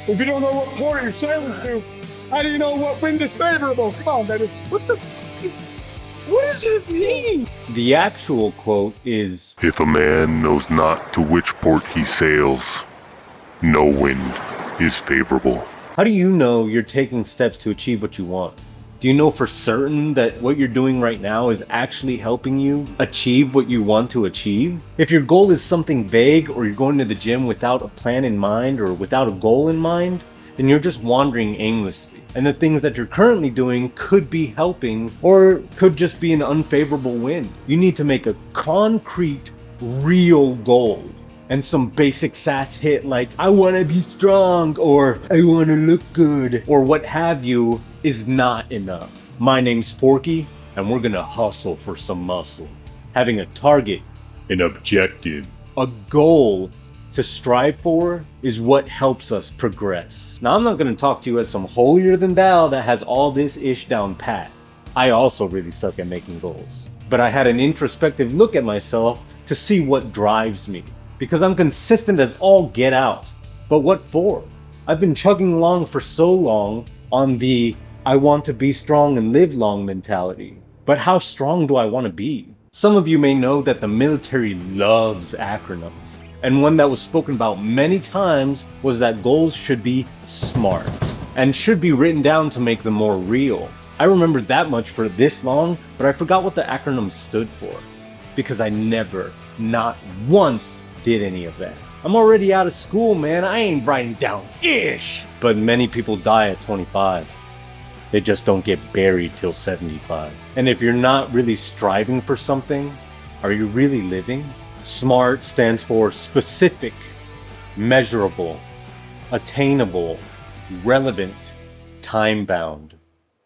If you don't know what port you're sailing to, how do you know what wind is favorable? Come on, baby. What does it mean? The actual quote is, If a man knows not to which port he sails, no wind is favorable. how do you know you're taking steps to achieve what you want? Do you know for certain that what you're doing right now is actually helping you achieve what you want to achieve? If your goal is something vague, or you're going to the gym without a plan in mind or without a goal in mind, then you're just wandering aimlessly. And the things that you're currently doing could be helping, or could just be an unfavorable wind. You need to make a concrete, real goal. And some basic sass hit like, I want to be strong, or I want to look good, or what have you, is not enough. My name's Porky, and we're gonna hustle for some muscle. Having a target, an objective, a goal to strive for is what helps us progress. Now, I'm not gonna talk to you as some holier than thou that has all this ish down pat. I also really suck at making goals. But I had an introspective look at myself to see what drives me. Because I'm consistent as all get out. But what for? I've been chugging along for so long on the I want to be strong and live long mentality. But how strong do I want to be? Some of you may know that the military loves acronyms. And one that was spoken about many times was that goals should be SMART and should be written down to make them more real. I remembered that much for this long, but I forgot what the acronym stood for. Because I never, not once, did any of that. I'm already out of school, man. I ain't writing down ish. But many people die at 25. They just don't get buried till 75. And if you're not really striving for something, are you really living? SMART stands for specific, measurable, attainable, relevant, time-bound.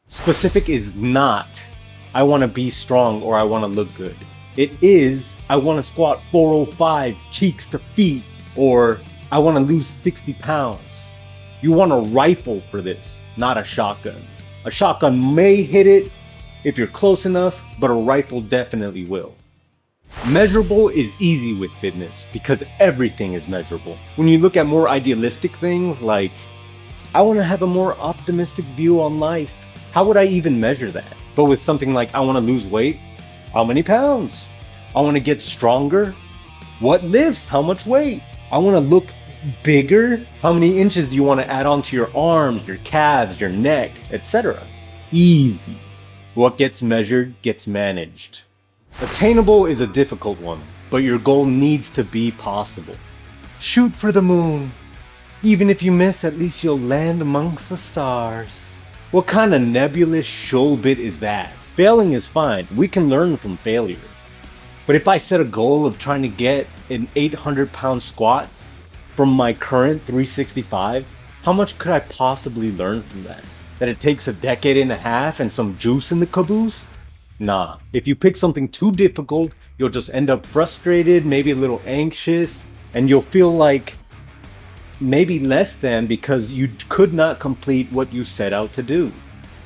Specific is not, I want to be strong or I want to look good. It is, I want to squat 405 cheeks to feet, or I want to lose 60 pounds. You want a rifle for this, not a shotgun. A shotgun may hit it if you're close enough, but a rifle definitely will. Measurable is easy with fitness because everything is measurable. When you look at more idealistic things like, I want to have a more optimistic view on life, how would I even measure that? But with something like, I want to lose weight, how many pounds? I want to get stronger, what lifts, how much weight? I want to look bigger, how many inches do you want to add on to your arms, your calves, your neck, etc. Easy. What gets measured gets managed. Attainable is a difficult one, but your goal needs to be possible. Shoot for the moon. Even if you miss, at least you'll land amongst the stars. What kind of nebulous shulbit is that? Failing is fine. We can learn from failure. But if I set a goal of trying to get an 800-pound squat from my current 365, how much could I possibly learn from that? That it takes a decade and a half and some juice in the caboose? Nah. If you pick something too difficult, you'll just end up frustrated, maybe a little anxious, and you'll feel like maybe less than because you could not complete what you set out to do.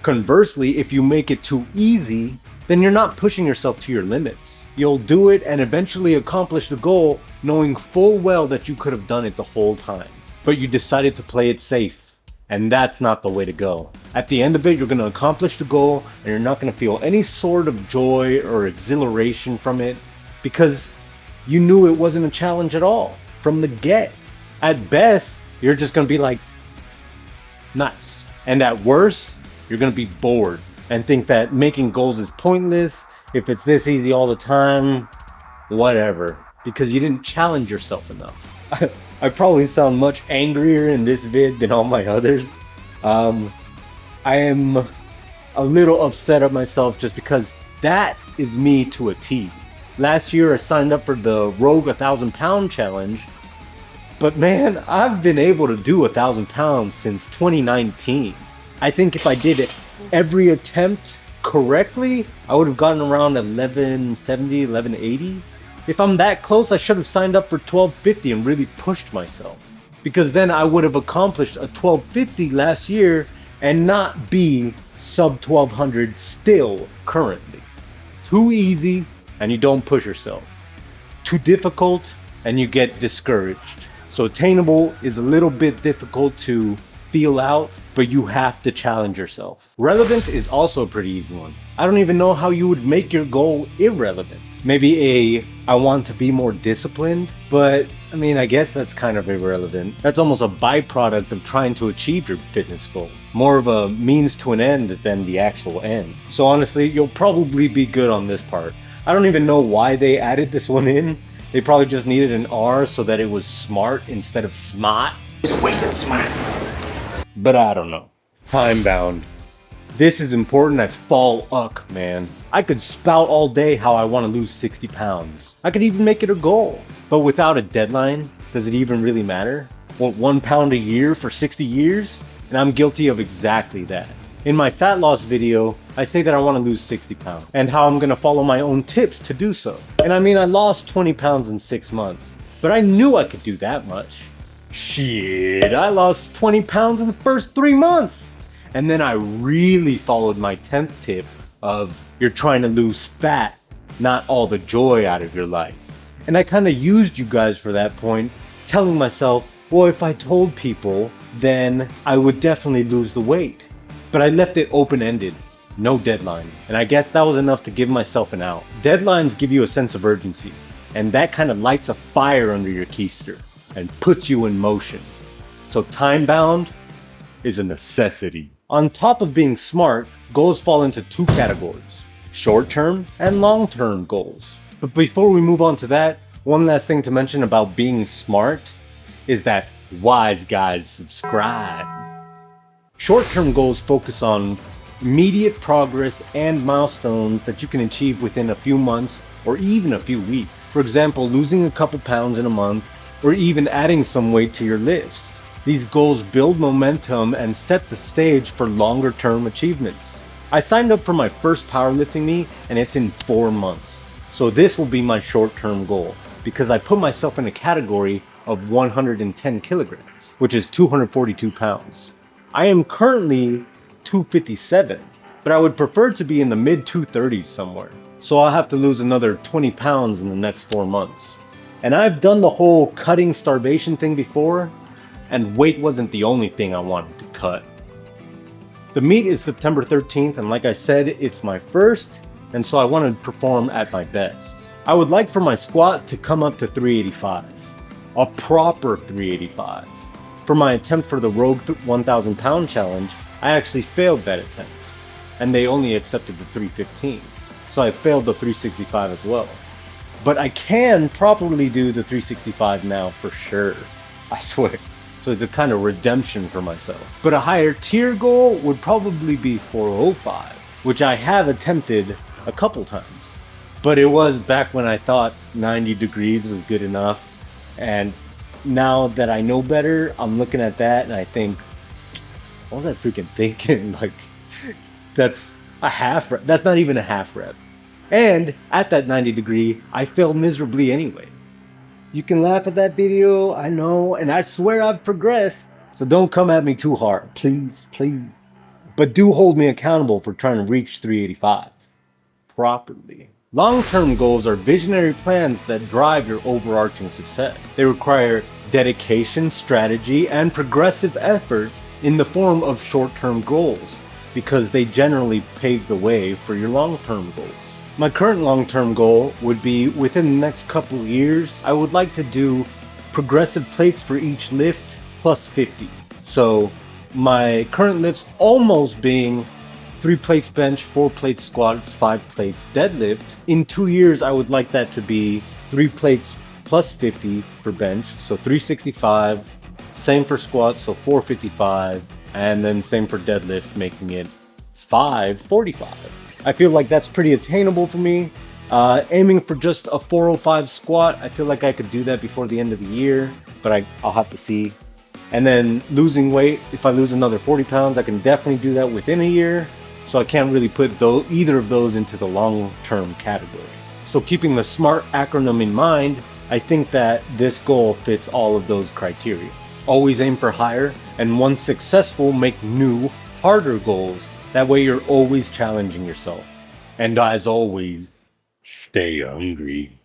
Conversely, if you make it too easy, then you're not pushing yourself to your limits. You'll do it and eventually accomplish the goal knowing full well that you could have done it the whole time. But you decided to play it safe. And that's not the way to go. At the end of it, you're going to accomplish the goal and you're not going to feel any sort of joy or exhilaration from it because you knew it wasn't a challenge at all from the get. At best, you're just going to be like, nice. And at worst, you're going to be bored and think that making goals is pointless. If it's this easy all the time, whatever, because you didn't challenge yourself enough. I probably sound much angrier in this vid than all my others. I am a little upset at myself just because that is me to a T. Last year I signed up for the Rogue 1,000-pound challenge, but man, I've been able to do 1,000 pounds since 2019. I think if I did it every attempt correctly, I would have gotten around 1170, 1180. If I'm that close, I should have signed up for 1250 and really pushed myself. Because then I would have accomplished a 1250 last year and not be sub 1200 still currently. Too easy and you don't push yourself. Too difficult and you get discouraged. So attainable is a little bit difficult to feel out, but you have to challenge yourself. Relevant is also a pretty easy one. I don't even know how you would make your goal irrelevant. Maybe I want to be more disciplined, but I mean, I guess that's kind of irrelevant. That's almost a byproduct of trying to achieve your fitness goal. More of a means to an end than the actual end. So honestly, you'll probably be good on this part. I don't even know why they added this one in. They probably just needed an R so that it was smart instead of smart. Just wicked smart. But I don't know. Time bound. This is important as fuck, man. I could spout all day how I want to lose 60 pounds. I could even make it a goal. But without a deadline, does it even really matter? Want 1 pound a year for 60 years? And I'm guilty of exactly that. In my fat loss video, I say that I want to lose 60 pounds and how I'm going to follow my own tips to do so. And I mean, I lost 20 pounds in 6 months, but I knew I could do that much. Shit, I lost 20 pounds in the first 3 months. And then I really followed my 10th tip of you're trying to lose fat, not all the joy out of your life. And I kind of used you guys for that point, telling myself, well, if I told people, then I would definitely lose the weight. But I left it open-ended, no deadline. And I guess that was enough to give myself an out. Deadlines give you a sense of urgency, and that kind of lights a fire under your keister and puts you in motion. So time-bound is a necessity. On top of being smart, goals fall into 2 categories, short-term and long-term goals. But before we move on to that, one last thing to mention about being smart is that wise guys subscribe. Short-term goals focus on immediate progress and milestones that you can achieve within a few months or even a few weeks. For example, losing a couple pounds in a month or even adding some weight to your lifts. These goals build momentum and set the stage for longer term achievements. I signed up for my first powerlifting meet and it's in 4 months. So this will be my short-term goal because I put myself in a category of 110 kilograms, which is 242 pounds. I am currently 257, but I would prefer to be in the mid 230s somewhere. So I'll have to lose another 20 pounds in the next 4 months. And I've done the whole cutting starvation thing before, and weight wasn't the only thing I wanted to cut. The meet is September 13th, and like I said, it's my first, and so I want to perform at my best. I would like for my squat to come up to 385, a proper 385. For my attempt for the Rogue 1,000 pound challenge, I actually failed that attempt, and they only accepted the 315, so I failed the 365 as well. But I can properly do the 365 now for sure, I swear. So it's a kind of redemption for myself. But a higher tier goal would probably be 405, which I have attempted a couple times. But it was back when I thought 90 degrees was good enough. And now that I know better, I'm looking at that and I think, what was I freaking thinking? Like, that's a half rep. That's not even a half rep. And at that 90 degree, I failed miserably anyway. You can laugh at that video, I know, and I swear I've progressed. So don't come at me too hard, please, please. But do hold me accountable for trying to reach 385 properly. Long-term goals are visionary plans that drive your overarching success. They require dedication, strategy, and progressive effort in the form of short-term goals because they generally pave the way for your long-term goals. My current long-term goal would be within the next couple of years, I would like to do progressive plates for each lift plus 50. So my current lifts almost being 3 plates bench, 4 plates squat, 5 plates deadlift. In 2 years, I would like that to be 3 plates plus 50 for bench. So 365, same for squat, so 455, and then same for deadlift, making it 545. I feel like that's pretty attainable for me. Aiming for just a 405 squat, I feel like I could do that before the end of the year, but I'll have to see. And then losing weight, if I lose another 40 pounds, I can definitely do that within a year. So I can't really put either of those into the long-term category. So keeping the SMART acronym in mind, I think that this goal fits all of those criteria. Always aim for higher, and once successful, make new, harder goals. That way you're always challenging yourself. And as always, stay hungry.